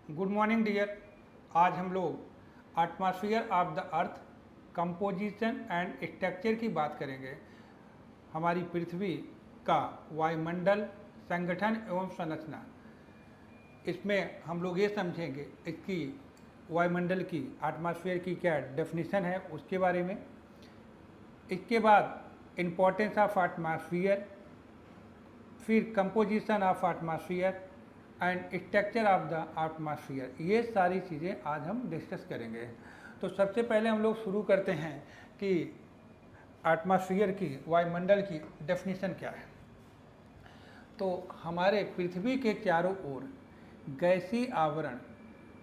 Good morning dear. आज हम लोग atmosphere of the earth composition and structure की बात करेंगे। हमारी पृथ्वी का वायुमंडल, संगठन एवं संरचना। इसमें हम लोग ये समझेंगे इसकी वायुमंडल की, एटमॉस्फेयर की क्या डेफिनेशन है उसके बारे में। इसके बाद इम्पोर्टेंस ऑफ एटमॉस्फेयर, फिर composition of atmosphere and structure of the atmosphere. ये सारी चीज़ें आज हम डिस्कस करेंगे। तो सबसे पहले हम लोग शुरू करते हैं कि एटमॉस्फेयर की, वायुमंडल की डेफिनेशन क्या है। तो हमारे पृथ्वी के चारों ओर गैसीय आवरण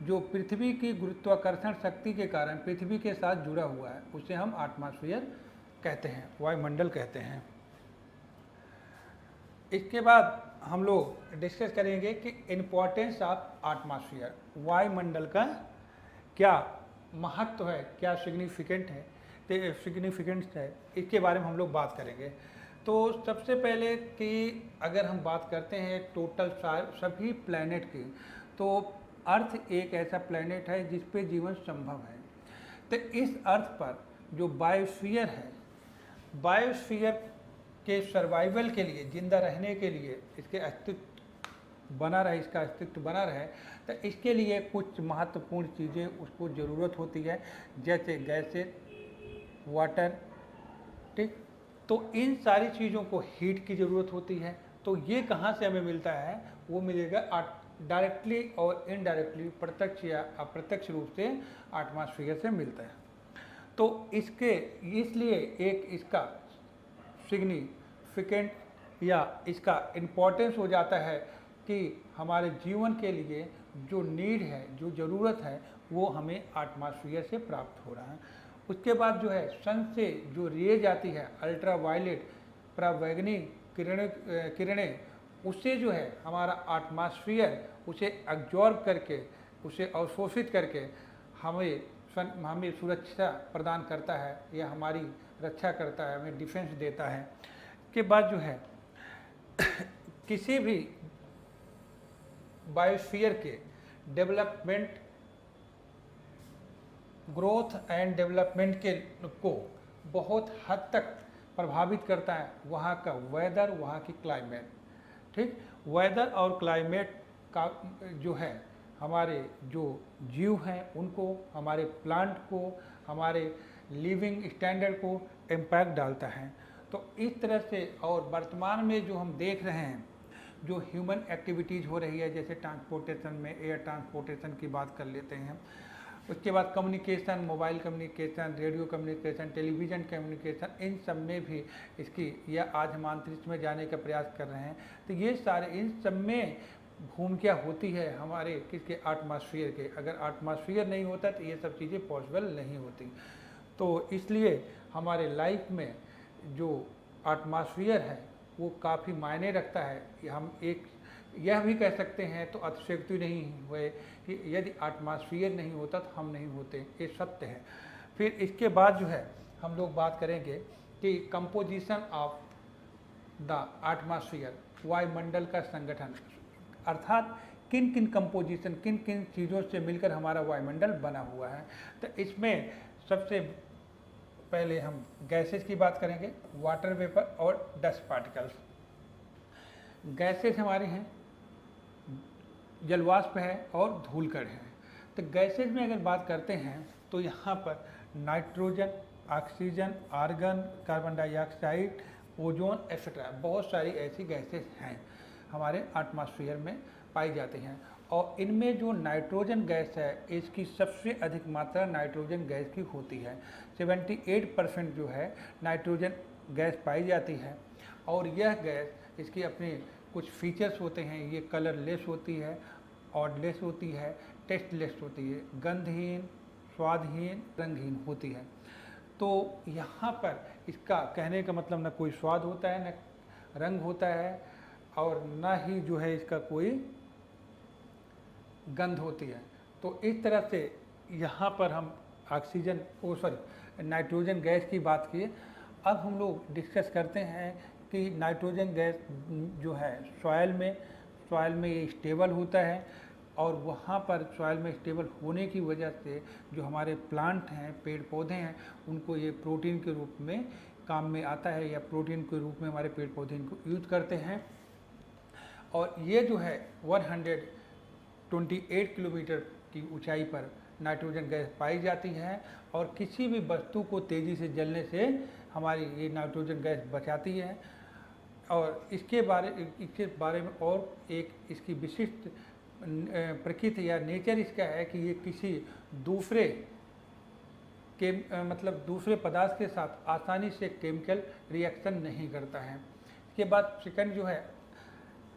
जो पृथ्वी की गुरुत्वाकर्षण शक्ति के कारण पृथ्वी के साथ जुड़ा हुआ है उसे हम एटमॉस्फेयर कहते हैं, वायुमंडल कहते हैं। इसके बाद हम लोग डिस्कस करेंगे कि इम्पोर्टेंस ऑफ एटमॉस्फेयर, वायुमंडल का क्या महत्व है, क्या सिग्निफिकेंस है, इसके बारे में हम लोग बात करेंगे। तो सबसे पहले कि अगर हम बात करते हैं टोटल सभी प्लैनेट की, तो अर्थ एक ऐसा प्लैनेट है जिस पे जीवन संभव है। तो इस अर्थ पर जो बायोस्फीयर है, बायोस्फीयर के सर्वाइवल के लिए, जिंदा रहने के लिए, इसके अस्तित्व बना रहे, इसका अस्तित्व बना रहे, तो इसके लिए कुछ महत्वपूर्ण चीज़ें उसको ज़रूरत होती है, जैसे गैसेज, वाटर, ठीक। तो इन सारी चीज़ों को हीट की ज़रूरत होती है। तो ये कहाँ से हमें मिलता है? वो मिलेगा डायरेक्टली और इनडायरेक्टली, प्रत्यक्ष या अप्रत्यक्ष रूप से एटमॉस्फेयर से मिलता है। तो इसलिए एक इसका सिग्निफिकेंट या इसका इम्पोर्टेंस हो जाता है कि हमारे जीवन के लिए जो नीड है, जो ज़रूरत है, वो हमें एटमॉस्फेयर से प्राप्त हो रहा है। उसके बाद जो है सन से जो रेज आती है, अल्ट्रा वायलेट परावैंगनी किरणें, उससे जो है हमारा एटमॉस्फेयर उसे एब्जॉर्ब करके, उसे अवशोषित करके हमें सुरक्षा प्रदान करता है, या हमारी रक्षा करता है, हमें डिफेंस देता है। के बाद जो है किसी भी बायोस्फीयर के डेवलपमेंट, ग्रोथ एंड डेवलपमेंट के को बहुत हद तक प्रभावित करता है वहाँ का वेदर, वहाँ की क्लाइमेट, ठीक। वेदर और क्लाइमेट का जो है हमारे जो जीव हैं उनको, हमारे प्लांट को, हमारे लिविंग स्टैंडर्ड को इम्पैक्ट डालता है। तो इस तरह से, और वर्तमान में जो हम देख रहे हैं, जो ह्यूमन एक्टिविटीज़ हो रही है, जैसे ट्रांसपोर्टेशन में एयर ट्रांसपोर्टेशन की बात कर लेते हैं, उसके बाद communication, mobile communication, radio communication, television communication, इन सब में भी इसकी, या आज हम अंतरिक्ष में जाने का प्रयास कर रहे हैं, तो ये सारे इन सब में भूमिका होती है हमारे किसके, एटमॉस्फेयर के। अगर एटमॉस्फेयर नहीं होता तो ये सब चीज़ें पॉसिबल नहीं होती। तो इसलिए हमारे लाइफ में जो एटमॉस्फेयर है वो काफ़ी मायने रखता है। कि हम एक यह भी कह सकते हैं, तो अतिशयोक्ति नहीं हुए, कि यदि एटमॉस्फेयर नहीं होता तो हम नहीं होते, ये सत्य है। फिर इसके बाद जो है हम लोग बात करेंगे कि कंपोजिशन ऑफ द एटमॉस्फेयर, वायुमंडल का संगठन, अर्थात किन किन कंपोजिशन, किन किन चीज़ों से मिलकर हमारा वायुमंडल बना हुआ है। तो इसमें सबसे पहले हम गैसेज की बात करेंगे, वाटर वेपर और डस्ट पार्टिकल्स। गैसेज हमारे हैं, जलवाष्प है और धूलकण है। तो गैसेज में अगर बात करते हैं तो यहाँ पर nitrogen, oxygen, argon, carbon dioxide, ozone etcetera, बहुत सारी ऐसी गैसेज हैं हमारे एटमॉस्फेयर में पाई जाती हैं। और इनमें जो नाइट्रोजन गैस है, इसकी सबसे अधिक मात्रा नाइट्रोजन गैस की होती है। 78% जो है नाइट्रोजन गैस पाई जाती है। और यह गैस, इसकी अपने कुछ फीचर्स होते हैं, ये कलरलेस होती है, ऑडलेस होती है, टेस्टलेस होती है, गंधहीन, स्वादहीन, रंगहीन होती है। तो यहाँ पर इसका कहने का मतलब न कोई स्वाद होता है, न रंग होता है, और न ही जो है इसका कोई गंध होती है। तो इस तरह से यहाँ पर हम ऑक्सीजन नाइट्रोजन गैस की बात की। अब हम लोग डिस्कस करते हैं कि नाइट्रोजन गैस जो है सॉइल में ये स्टेबल होता है, और वहाँ पर सॉइल में स्टेबल होने की वजह से जो हमारे प्लांट हैं, पेड़ पौधे हैं, उनको ये प्रोटीन के रूप में काम में आता है, या प्रोटीन के रूप में हमारे पेड़ पौधे इनको यूज करते हैं। और ये जो है 128 किलोमीटर की ऊंचाई पर नाइट्रोजन गैस पाई जाती है, और किसी भी वस्तु को तेज़ी से जलने से हमारी ये नाइट्रोजन गैस बचाती है। और इसके बारे में और एक इसकी विशिष्ट प्रकृति या नेचर इसका है कि ये किसी दूसरे के मतलब दूसरे पदार्थ के साथ आसानी से केमिकल रिएक्शन नहीं करता है। इसके बाद सेकंड जो है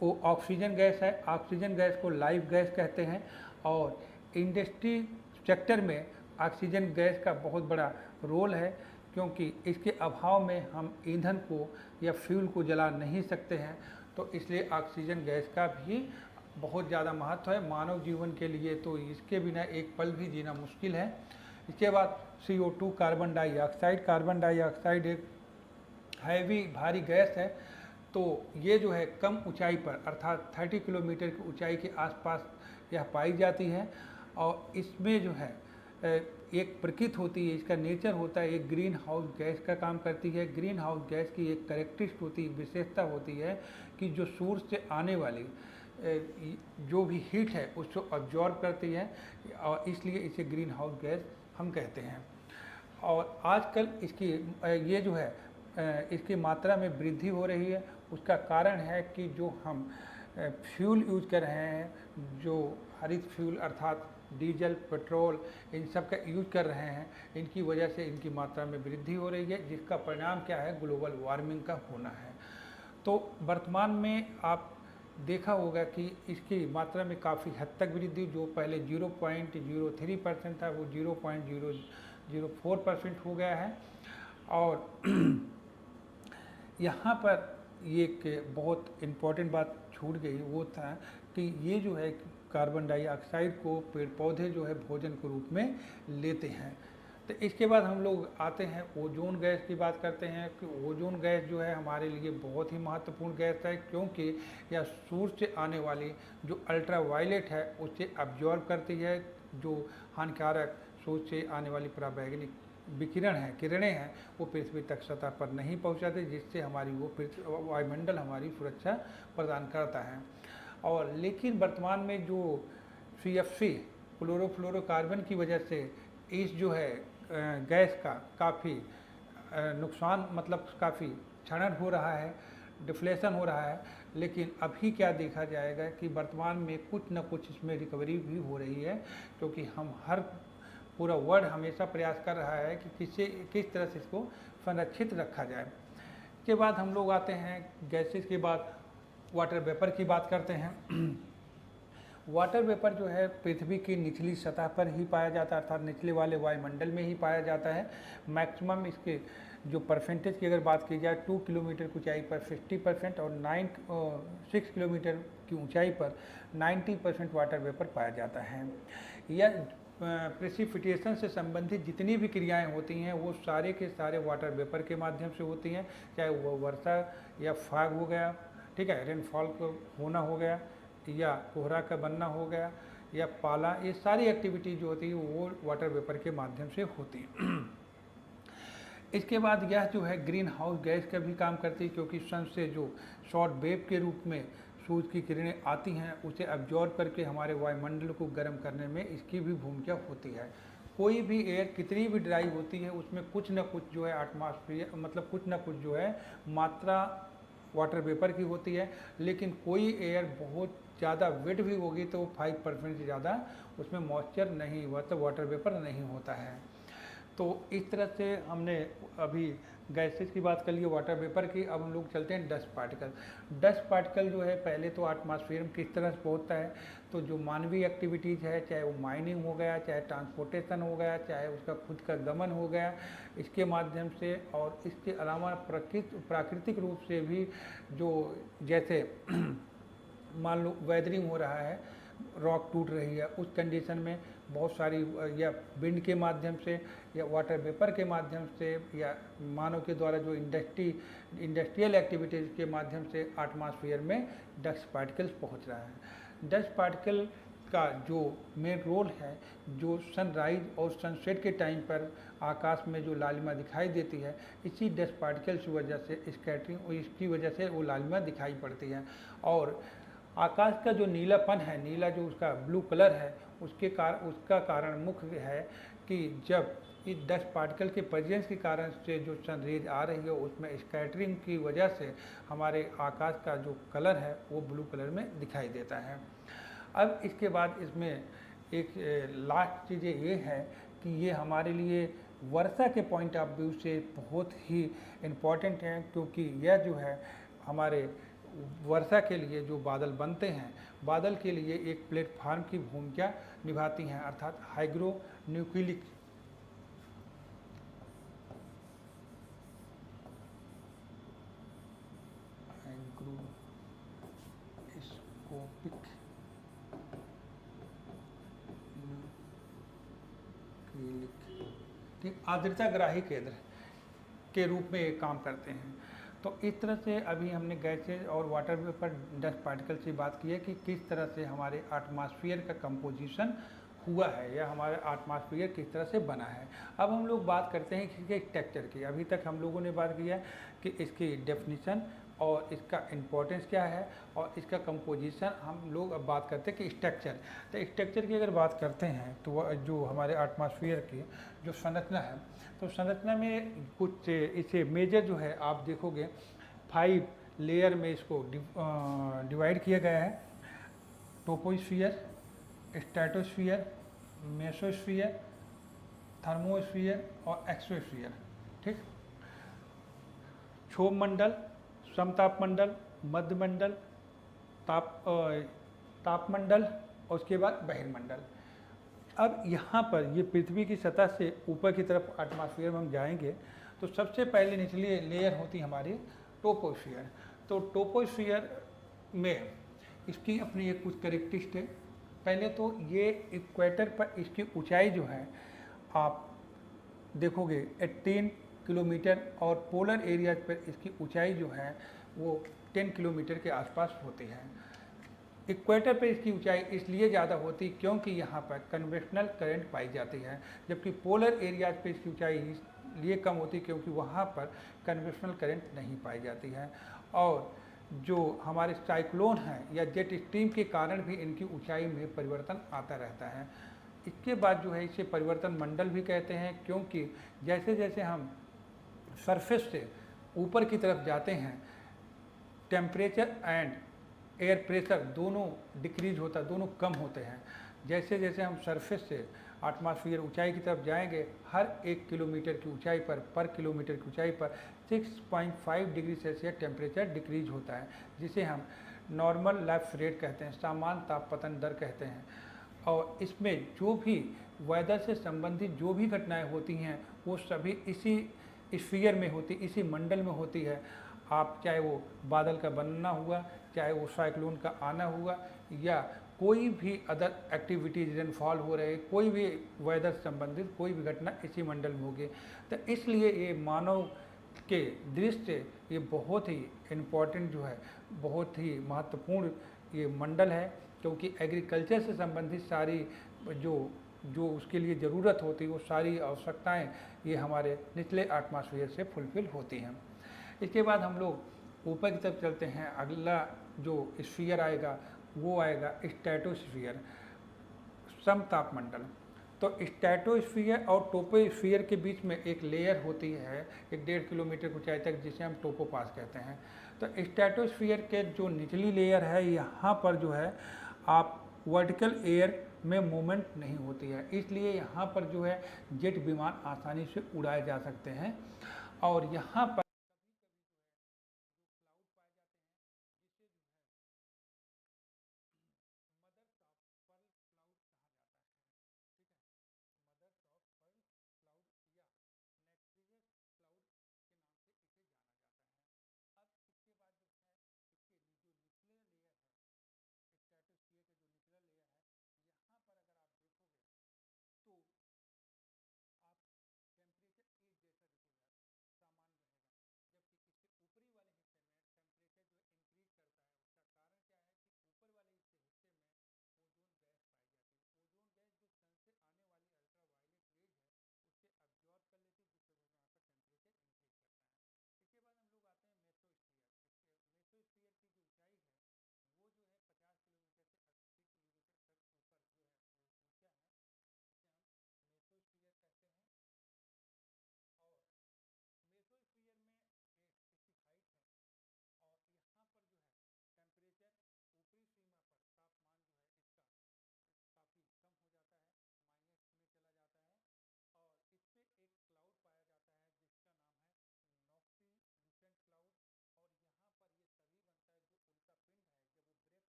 वो ऑक्सीजन गैस है। ऑक्सीजन गैस को लाइव गैस कहते हैं, और इंडस्ट्री सेक्टर में ऑक्सीजन गैस का बहुत बड़ा रोल है, क्योंकि इसके अभाव में हम ईंधन को या फ्यूल को जला नहीं सकते हैं। तो इसलिए ऑक्सीजन गैस का भी बहुत ज़्यादा महत्व है मानव जीवन के लिए, तो इसके बिना एक पल भी जीना मुश्किल है। इसके बाद CO2 carbon dioxide. Carbon dioxide एक हैवी भारी गैस है, तो ये जो है कम ऊंचाई पर अर्थात 30 किलोमीटर की ऊंचाई के आसपास यह पाई जाती है, और इसमें जो है एक प्रकृति होती है, इसका नेचर होता है, एक ग्रीन हाउस गैस का काम करती है। ग्रीन हाउस गैस की एक कैरेक्टरिस्टिक होती विशेषता होती है कि जो सूर्य से आने वाली जो भी हीट है उसको अब्जॉर्ब करती है, और इसलिए इसे ग्रीन हाउस गैस हम कहते हैं। और आजकल इसकी ये जो है इसकी मात्रा में वृद्धि हो रही है। उसका कारण है कि जो हम फ्यूल यूज कर रहे हैं, जो हरित फ्यूल अर्थात डीजल, पेट्रोल, इन सब का यूज कर रहे हैं, इनकी वजह से इनकी मात्रा में वृद्धि हो रही है, जिसका परिणाम क्या है, ग्लोबल वार्मिंग का होना है। तो वर्तमान में आप देखा होगा कि इसकी मात्रा में काफ़ी हद तक वृद्धि, जो पहले 0.03% था वो 0.004% हो गया है। और यहाँ पर एक बहुत इम्पॉर्टेंट बात छूट गई, वो था कि ये जो है कार्बन डाइऑक्साइड को पेड़ पौधे जो है भोजन के रूप में लेते हैं। तो इसके बाद हम लोग आते हैं ओजोन गैस की बात करते हैं कि ओजोन गैस जो है हमारे लिए बहुत ही महत्वपूर्ण गैस है, क्योंकि यह सूर्य से आने वाली जो अल्ट्रा वायलेट है उसे अब्जॉर्ब करती है। जो हानिकारक सूर्य से आने वाली पराबैंगनी विकिरण है, किरणें हैं, वो पृथ्वी तक सतह पर नहीं पहुंचाते, जिससे हमारी वो वायुमंडल हमारी सुरक्षा प्रदान करता है। और लेकिन वर्तमान में जो CFC क्लोरोफ्लोरोकार्बन की वजह से इस जो है गैस का काफ़ी नुकसान, मतलब काफ़ी क्षरण हो रहा है, डिफ्लेशन हो रहा है। लेकिन अभी क्या देखा जाएगा कि वर्तमान में कुछ न कुछ इसमें रिकवरी भी हो रही है, क्योंकि हम पूरा वर्ल्ड हमेशा प्रयास कर रहा है कि किस तरह से इसको संरक्षित रखा जाए। इसके बाद हम लोग आते हैं गैसेस के बाद वाटर वेपर की बात करते हैं। वाटर वेपर जो है पृथ्वी की निचली सतह पर ही पाया जाता है, अर्थात निचले वाले वायुमंडल में ही पाया जाता है। मैक्सिमम इसके जो परसेंटेज की अगर बात की जाए 2 किलोमीटर की ऊंचाई पर 50% और 6 किलोमीटर की ऊंचाई पर 90% वाटर वेपर पाया जाता है। यह प्रेसिपिटेशन से संबंधित जितनी भी क्रियाएं होती हैं वो सारे के सारे वाटर वेपर के माध्यम से होती हैं, चाहे वो वर्षा या फाग हो गया, ठीक है, रेनफॉल को होना हो गया, या कोहरा का बनना हो गया, या पाला, ये सारी एक्टिविटी जो होती है वो वाटर वेपर के माध्यम से होती है। इसके बाद यह जो है ग्रीन हाउस गैस का भी काम करती है, क्योंकि सन से जो शॉर्ट वेव के रूप में सूरज की किरणें आती हैं उसे अब्जॉर्ब करके हमारे वायुमंडल को गर्म करने में इसकी भी भूमिका होती है। कोई भी एयर कितनी भी ड्राई होती है उसमें कुछ न कुछ जो है एटमॉस्फेयर, मतलब कुछ न कुछ जो है मात्रा वाटर वेपर की होती है। लेकिन कोई एयर बहुत ज़्यादा वेट भी होगी तो 5% से ज़्यादा उसमें मॉइस्चर नहीं हुआ तो वाटर वेपर नहीं होता है। तो इस तरह से हमने अभी गैसेस की बात कर ली, वाटर वेपर की। अब हम लोग चलते हैं डस्ट पार्टिकल। डस्ट पार्टिकल जो है पहले तो एटमॉस्फेयर में किस तरह से पहुंचता है, तो जो मानवीय एक्टिविटीज़ है, चाहे वो माइनिंग हो गया, चाहे ट्रांसपोर्टेशन हो गया, चाहे उसका खुद का गमन हो गया, इसके माध्यम से, और इसके अलावा प्राकृतिक रूप से भी जो जैसे मान लो वेदरिंग हो रहा है, रॉक टूट रही है, उस कंडीशन में बहुत सारी या विंड के माध्यम से या वाटर वेपर के माध्यम से या मानव के द्वारा जो इंडस्ट्रियल एक्टिविटीज़ के माध्यम से एटमॉस्फेयर में डस्ट पार्टिकल्स पहुंच रहा है। डस्ट पार्टिकल का जो मेन रोल है, जो सनराइज और सनसेट के टाइम पर आकाश में जो लालिमा दिखाई देती है, इसी डस्ट पार्टिकल्स की वजह से स्कैटरिंग, इसकी वजह से वो लालिमा दिखाई पड़ती है। और आकाश का जो नीलापन है, नीला जो उसका ब्लू कलर है, उसका कारण मुख्य है कि जब इस डस्ट पार्टिकल के प्रेजेंस के कारण से जो सन रेज आ रही है, उसमें स्कैटरिंग की वजह से हमारे आकाश का जो कलर है वो ब्लू कलर में दिखाई देता है। अब इसके बाद इसमें एक लास्ट चीज़ें ये है कि ये हमारे लिए वर्षा के पॉइंट ऑफ व्यू से बहुत ही इम्पॉर्टेंट है, क्योंकि यह जो है हमारे वर्षा के लिए जो बादल बनते हैं, बादल के लिए एक प्लेटफार्म की भूमिका निभाती हैं, अर्थात हाइग्रो न्यूक्लिक हाइग्रोस्कोपिक ठीक आर्द्रता ग्राही केंद्र के रूप में ये काम करते हैं। तो इस तरह से अभी हमने गैसेज और वाटर वेपर डस्ट पार्टिकल से बात की है कि किस तरह से हमारे एटमॉस्फेयर का कंपोजिशन हुआ है या हमारा एटमॉस्फेयर किस तरह से बना है। अब हम लोग बात करते हैं इसके स्ट्रक्चर की। अभी तक हम लोगों ने बात किया कि इसकी डेफिनेशन और इसका इम्पोर्टेंस क्या है और इसका कंपोजिशन। हम लोग अब बात करते हैं कि स्ट्रक्चर। तो स्ट्रक्चर की अगर बात करते हैं तो जो हमारे एटमॉस्फेयर की जो संरचना है, तो संरचना में कुछ इसे मेजर जो है आप देखोगे 5 लेयर में इसको डिवाइड किया गया है। टोपोस्फियर, स्ट्रेटोस्फियर, मेसोस्फियर, थर्मोस्फियर और एक्सोस्फियर। ठीक, क्षोभ मंडल, समताप मंडल, मध्य मंडल, तापमंडल और उसके बाद बहिर्मंडल। अब यहाँ पर ये पृथ्वी की सतह से ऊपर की तरफ एटमॉस्फेयर में हम जाएंगे तो सबसे पहले निचली लेयर होती है हमारी टोपोस्फियर। तो टोपोस्फियर में इसकी अपनी एक कुछ कैरेक्टरिस्टिक है। पहले तो ये इक्वेटर पर इसकी ऊंचाई जो है आप देखोगे 18 किलोमीटर और पोलर एरियाज पर इसकी ऊंचाई जो है वो 10 किलोमीटर के आसपास होती है। इक्वेटर पर इसकी ऊंचाई इसलिए ज़्यादा होती क्योंकि यहाँ पर कन्वेक्शनल करंट पाई जाती है, जबकि पोलर एरियाज पर इसकी ऊंचाई इसलिए कम होती क्योंकि वहाँ पर कन्वेक्शनल करंट नहीं पाई जाती है। और जो हमारे साइक्लोन हैं या जेट स्ट्रीम के कारण भी इनकी ऊंचाई में परिवर्तन आता रहता है। इसके बाद जो है इसे परिवर्तन मंडल भी कहते हैं, क्योंकि जैसे जैसे हम सरफेस से ऊपर की तरफ जाते हैं टेम्परेचर एंड एयर प्रेशर दोनों डिक्रीज होता है, दोनों कम होते हैं। जैसे जैसे हम सरफेस से एटमॉस्फेयर ऊंचाई की तरफ जाएंगे, हर 1 किलोमीटर की ऊंचाई पर किलोमीटर की ऊंचाई पर 6.5 डिग्री सेल्सियस टेम्परेचर डिक्रीज होता है, जिसे हम नॉर्मल लैप्स रेट कहते हैं, सामान्य तापपतन दर कहते हैं। और इसमें जो भी वेदर से संबंधित जो भी घटनाएं होती हैं वो सभी इसी स्फीयर में होती, इसी मंडल में होती है। आप चाहे वो बादल का बनना हुआ, चाहे वो साइक्लोन का आना हुआ, या कोई भी अदर एक्टिविटीज रेनफॉल हो रहे, कोई भी वेदर संबंधित कोई भी घटना इसी मंडल में होगी। तो इसलिए ये मानव के दृष्टि से ये बहुत ही इम्पोर्टेंट जो है, बहुत ही महत्वपूर्ण ये मंडल है, क्योंकि एग्रीकल्चर से संबंधित सारी जो जो उसके लिए ज़रूरत होती है वो सारी आवश्यकताएं ये हमारे निचले एटमॉस्फेयर से फुलफिल होती हैं। इसके बाद हम लोग ऊपर की तरफ चलते हैं। अगला जो स्फीयर आएगा वो आएगा स्ट्रेटोस्फीयर, समतापमंडल। तो स्ट्रेटोस्फीयर और टोपोस्फीयर के बीच में एक लेयर होती है 1.5 किलोमीटर ऊंचाई तक, जिसे हम टोपोपास कहते हैं। तो स्ट्रेटोस्फीयर के जो निचली लेयर है यहाँ पर जो है आप वर्टिकल एयर में मूवमेंट नहीं होती है, इसलिए यहाँ पर जो है जेट विमान आसानी से उड़ाए जा सकते हैं। और यहाँ पर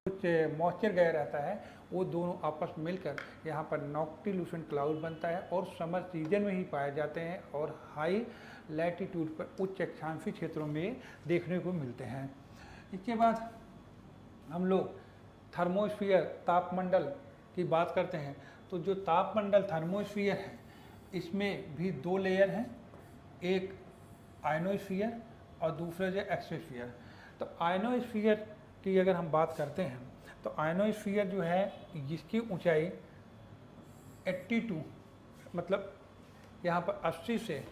कुछ मॉइस्चर गया रहता है, वो दोनों आपस में मिलकर यहाँ पर नॉक्टिल्यूशन क्लाउड बनता है और समर सीजन में ही पाए जाते हैं और हाई लैटिट्यूड पर उच्च अक्षांशीय क्षेत्रों में देखने को मिलते हैं। इसके बाद हम लोग थर्मोस्फीयर तापमंडल की बात करते हैं। तो जो तापमंडल थर्मोस्फीयर है, इसमें भी दो लेयर हैं, एक आयनोस्फीयर और दूसरा जो एक्सोस्फीयर। तो आयनोस्फीयर की अगर हम बात करते हैं तो आयनोस्फीयर जो है जिसकी ऊंचाई 82 मतलब यहाँ पर 80 से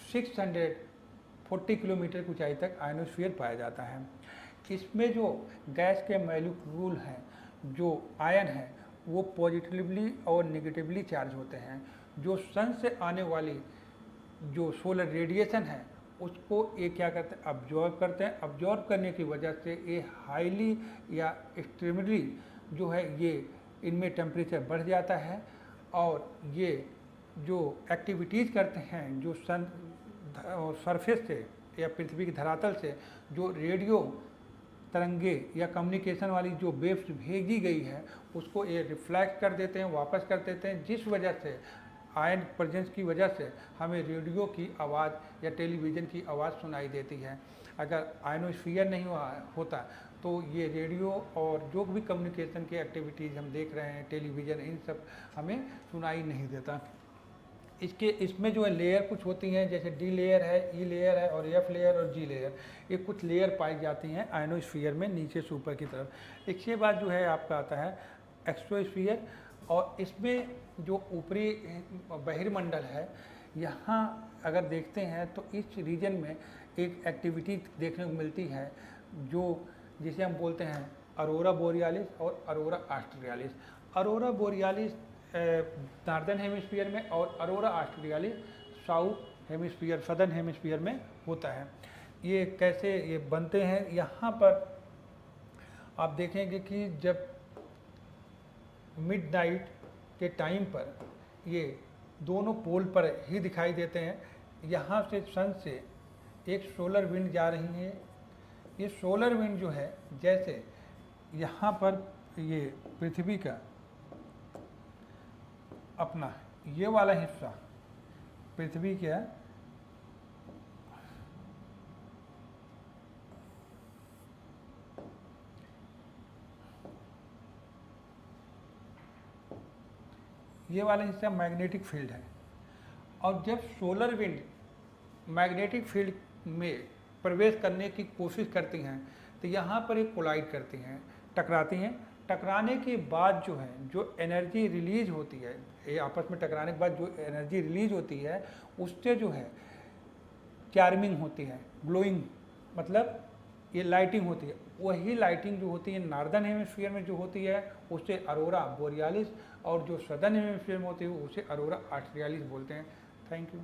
640 किलोमीटर की ऊंचाई तक आयनोस्फीयर पाया जाता है। इसमें जो गैस के मॉलिक्यूल हैं, जो आयन है, वो पॉजिटिवली और नेगेटिवली चार्ज होते हैं। जो सन से आने वाली जो सोलर रेडिएशन है उसको ये क्या करते हैं, अब्जॉर्ब करते हैं। अब्जॉर्ब करने की वजह से ये हाईली या एक्सट्रीमली जो है ये इनमें टेम्परेचर बढ़ जाता है और ये जो एक्टिविटीज़ करते हैं, जो सन सरफेस से या पृथ्वी की धरातल से जो रेडियो तरंगे या कम्युनिकेशन वाली जो वेव्स भेजी गई है उसको ये रिफ्लेक्ट कर देते हैं, वापस कर देते हैं, जिस वजह से आयन प्रेजेंस की वजह से हमें रेडियो की आवाज़ या टेलीविज़न की आवाज़ सुनाई देती है। अगर आयनोस्फीयर नहीं होता तो ये रेडियो और जो भी कम्युनिकेशन की एक्टिविटीज़ हम देख रहे हैं, टेलीविज़न, इन सब हमें सुनाई नहीं देता। इसमें जो है लेयर कुछ होती हैं, जैसे डी लेयर है, ई लेयर है और एफ लेयर और जी लेयर, ये कुछ लेयर पाई जाती हैं आयनोस्फीयर में नीचे से ऊपर की तरफ। इसके बाद जो है आपका आता है एक्सोस्फीयर, और इसमें जो ऊपरी बहिर्मंडल है, यहाँ अगर देखते हैं तो इस रीजन में एक एक्टिविटी देखने को मिलती है जो जिसे हम बोलते हैं अरोरा बोरियालिस और aurora australis. Aurora borealis northern hemisphere में और aurora australis south hemisphere, southern hemisphere में होता है। ये कैसे ये बनते हैं, यहाँ पर आप देखेंगे कि जब मिडनाइट के टाइम पर ये दोनों पोल पर ही दिखाई देते हैं। यहाँ से सन से एक सोलर विंड जा रही है। ये सोलर विंड जो है, जैसे यहाँ पर ये पृथ्वी का अपना ये वाला हिस्सा पृथ्वी का ये वाला हिस्सा मैग्नेटिक फील्ड है, और जब सोलर विंड मैग्नेटिक फील्ड में प्रवेश करने की कोशिश करती हैं तो यहाँ पर एक कोलाइड करती हैं, टकराती हैं। टकराने के बाद जो है जो एनर्जी रिलीज होती है, ये आपस में टकराने के बाद जो एनर्जी रिलीज होती है उससे जो है चार्मिंग होती है, ग्लोइंग, मतलब ये लाइटिंग होती है। वही लाइटिंग जो होती है नॉर्दर्न हेमिस्फीयर में जो होती है उसे अरोरा बोरियालिस, और जो सदर्न हेमिस्फीयर में होती है उसे अरोरा ऑस्ट्रियालिस बोलते हैं। Thank you.